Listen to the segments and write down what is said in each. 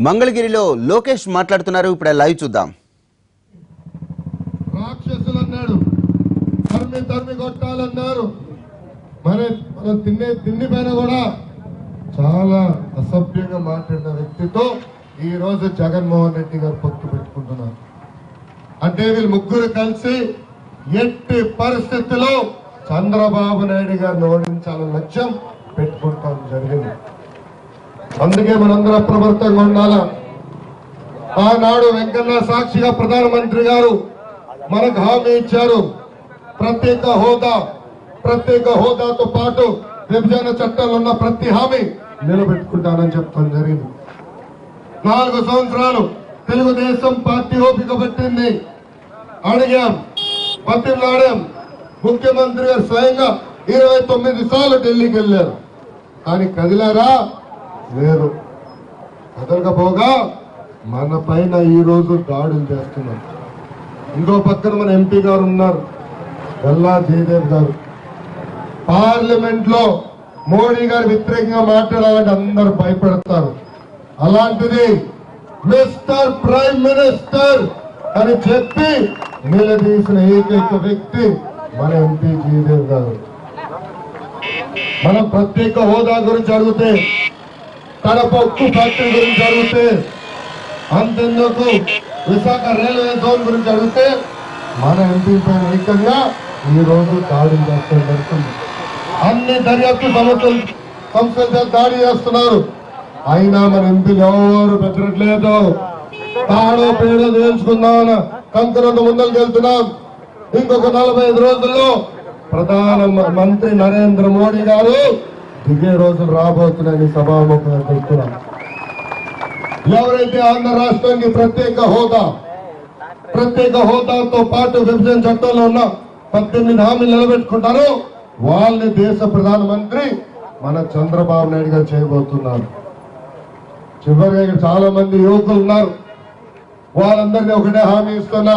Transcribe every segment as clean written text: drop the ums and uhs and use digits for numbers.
మంగళగిరిలో లోకేష్ మాట్లాడుతున్నారు. ఇప్పుడు లైవ్ చూద్దాం. రాక్షసులు అన్నాడు, తరిమి కొట్టాలన్నారు. మనం తిండి పైన కూడా చాలా అసభ్యంగా మాట్లాడిన వ్యక్తితో ఈ రోజు జగన్మోహన్ రెడ్డి గారు పొత్తు పెట్టుకుంటున్నారు. అంటే వీళ్ళు ముగ్గురు కలిసి ఎట్టి పరిస్థితుల్లో చంద్రబాబు నాయుడు గారిని ఓడించాలని లక్ష్యం పెట్టుకుంటాం జరిగింది. అందుకే మనందరూ అప్రమత్తంగా ఉండాలా. ఆనాడు వెంకన్న సాక్షిగా ప్రధానమంత్రి గారు మనకు హామీ ఇచ్చారు. ప్రత్యేక హోదాతో పాటు విభజన చట్టాలు ఉన్న ప్రతి హామీ నిలబెట్టుకుంటానని చెప్తాం జరిగింది. 4 సంవత్సరాలు తెలుగుదేశం పార్టీ ఓపిక పట్టింది. అడిగాం, బతిమలాడాం. ముఖ్యమంత్రి గారు స్వయంగా 29 సార్లు ఢిల్లీకి వెళ్ళారు. కానీ కదిలారా? లేదు. కదలకపోగా మన పైన ఈ రోజు దాడులు చేస్తున్నారు. ఇంకో పక్కన మన ఎంపీ గారు ఉన్నారు, గల్లా జయదేవ్ గారు. పార్లమెంట్ లో మోడీ గారు వ్యతిరేకంగా మాట్లాడాలంటే అందరూ భయపడతారు. అలాంటిది మిస్టర్ ప్రైమ్ మినిస్టర్ అని చెప్పి నిలదీసిన ఏకైక వ్యక్తి మన ఎంపీ జయదేవ్ గారు. మనం ప్రత్యేక హోదా గురించి అడిగితే, కడప ఉక్కు ఫ్యాక్టరీ గురించి అడిగితే, అంతెందుకు విశాఖ రైల్వే జోన్ గురించి అడిగితే మన ఎంపీ పైన ఏకంగా ఈ రోజు దాడులు జరుగుతుంది. అన్ని దర్యాప్తు సంస్థలతో దాడి చేస్తున్నారు. అయినా మన ఎంపీలు ఎవరు బెదరట్లేదు. తాడో పేడో తేల్చుకుందామని కంకరంత ముందరికి వెళ్తున్నాం. ఇంకొక 45 రోజుల్లో ప్రధానమంత్రి నరేంద్ర మోడీ గారు దిగే రోజులు రాబోతున్నాయని సభాముఖంగా చెప్తున్నాం. ఎవరైతే ఆంధ్ర రాష్ట్రానికి ప్రత్యేక హోదాతో పాటు విభజన చట్టంలో ఉన్న 18 హామీలు నిలబెట్టుకుంటారో వాళ్ళని దేశ ప్రధానమంత్రి మన చంద్రబాబు నాయుడు గారు చేయబోతున్నారు. చివరిగా ఇక్కడ చాలా మంది యువకులు ఉన్నారు. వాళ్ళందరినీ ఒకటే హామీ ఇస్తున్నా,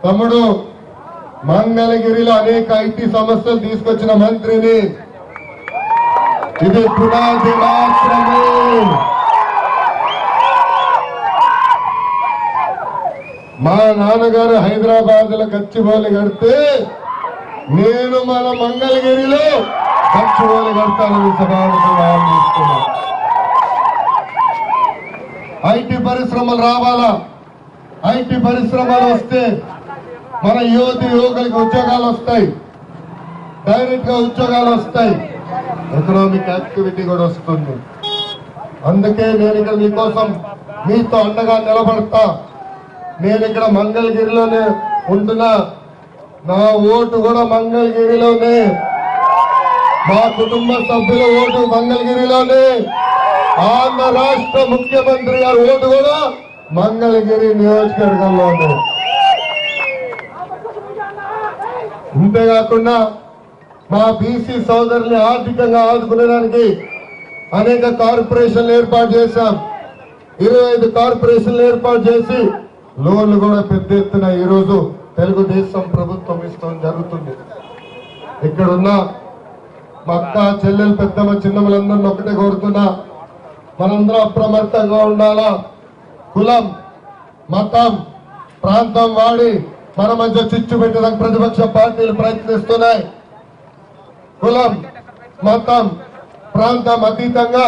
తమ్ముడు మంగళగిరిలో అనేక ఐటీ సమస్యలు తీసుకొచ్చిన మంత్రిని, ఇది పునాది మాత్రమే. మా నాన్నగారు హైదరాబాద్ లో గచ్చిబౌలి కడితే నేను మన మంగళగిరిలో గచ్చిబౌలి కడతానని సభాముఖంగా ఆలోచిస్తున్నా. ఐటీ పరిశ్రమలు రావాలా? ఐటీ పరిశ్రమలు వస్తే మన యువకులకి ఉద్యోగాలు వస్తాయి, డైరెక్ట్ గా ఉద్యోగాలు వస్తాయి, ఎకనామిక్ యాక్టివిటీ కూడా వస్తుంది. అందుకే నేను ఇక్కడ మీకోసం మీతో అండగా నిలబడతా. నేను ఇక్కడ మంగళగిరిలోనే ఉంటున్నా. నా ఓటు కూడా మంగళగిరిలోనే, మా కుటుంబ సభ్యుల ఓటు మంగళగిరిలోనే, ఆంధ్ర రాష్ట్ర ముఖ్యమంత్రి గారి ఓటు కూడా మంగళగిరి నియోజకవర్గంలోనే. అంతేకాకుండా మా బీసీ సోదరుల్ని ఆర్థికంగా ఆదుకునేదానికి అనేక కార్పొరేషన్లు ఏర్పాటు చేశాం. 25 కార్పొరేషన్లు ఏర్పాటు చేసి లోన్లు కూడా పెద్ద ఎత్తున ఈరోజు తెలుగుదేశం ప్రభుత్వం ఇష్టం జరుగుతుంది. ఇక్కడున్న మా అక్క చెల్లెలు పెద్దమ్మ చిన్నమ్మలందరినీ ఒకటే కోరుతున్నా, మనందరం అప్రమత్తంగా ఉండాలా. కులం మతం ప్రాంతం వాడి మన మధ్య చిచ్చు పెట్టడానికి ప్రతిపక్ష పార్టీలు ప్రయత్నిస్తున్నాయి. కులం మతం ప్రాంతం అతీతంగా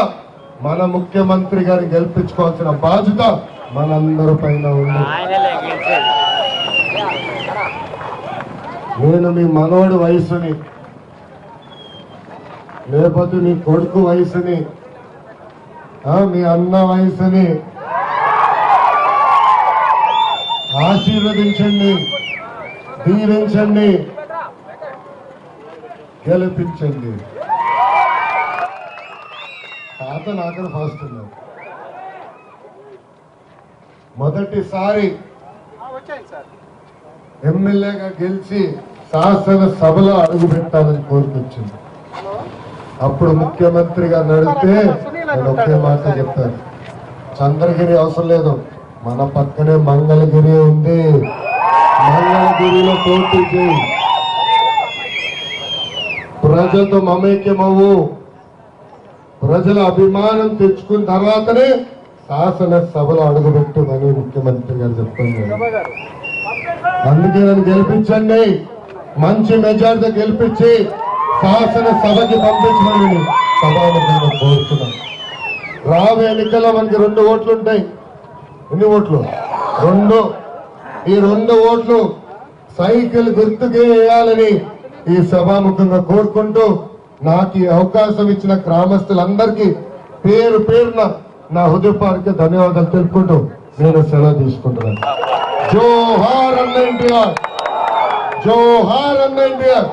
మన ముఖ్యమంత్రి గారిని గెలిపించుకోవాల్సిన బాధ్యత మనందరి పైన ఉంది. నేను మీ మనోడి వయసుని, లేకపోతే మీ కొడుకు వయసుని, మీ అన్న వయసుని ఆశీర్వదించండి, దీవించండి, గెలిపించండి. తాత నాకడ ఫాస్ట్ ఉన్నారు. మొదటిసారి ఎమ్మెల్యేగా గెలిచి శాసన సభలో అడుగు పెట్టాలని కోరుకొచ్చింది. అప్పుడు ముఖ్యమంత్రిగా నడిస్తే నేను ఒకే మాట చెప్తాను, చంద్రగిరి అవసరం లేదు, మన పక్కనే మంగళగిరి ఉంది, మంగళగిరిలో పోటీ చేయి, ప్రజలతో మమేక్యమవు, ప్రజల అభిమానం తెచ్చుకున్న తర్వాతనే శాసనసభలో అడుగుపెట్టుమని ముఖ్యమంత్రి గారు చెప్తున్నారు. అందుకే నన్ను గెలిపించండి, మంచి మెజార్టీ గెలిపించి శాసనసభకి పంపించమని సభాముఖంగా కోరుతున్నాను. రాబోయే ఎన్నికల్లో మనకి 2 ఓట్లు ఉంటాయి. ఎన్ని ఓట్లు? 2. ఈ 2 ఓట్లు సైకిల్ గుర్తుకే వేయాలని ఈ సభాముఖంగా కోరుకుంటూ నాకు ఈ అవకాశం ఇచ్చిన గ్రామస్తులందరికీ పేరు పేరున నా హృదయపూర్వక ధన్యవాదాలు తెలుపుకుంటూ నేను సెలవు తీసుకుంటున్నాను. జోహార్ అన్న ఎన్టీఆర్, జోహార్ అన్న ఎన్టీఆర్.